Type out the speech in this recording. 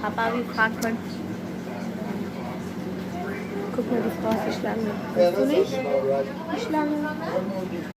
Papa, wie fragt man? Guck mal, die Frau ist die Schlange. Bist du nicht? Die Schlange.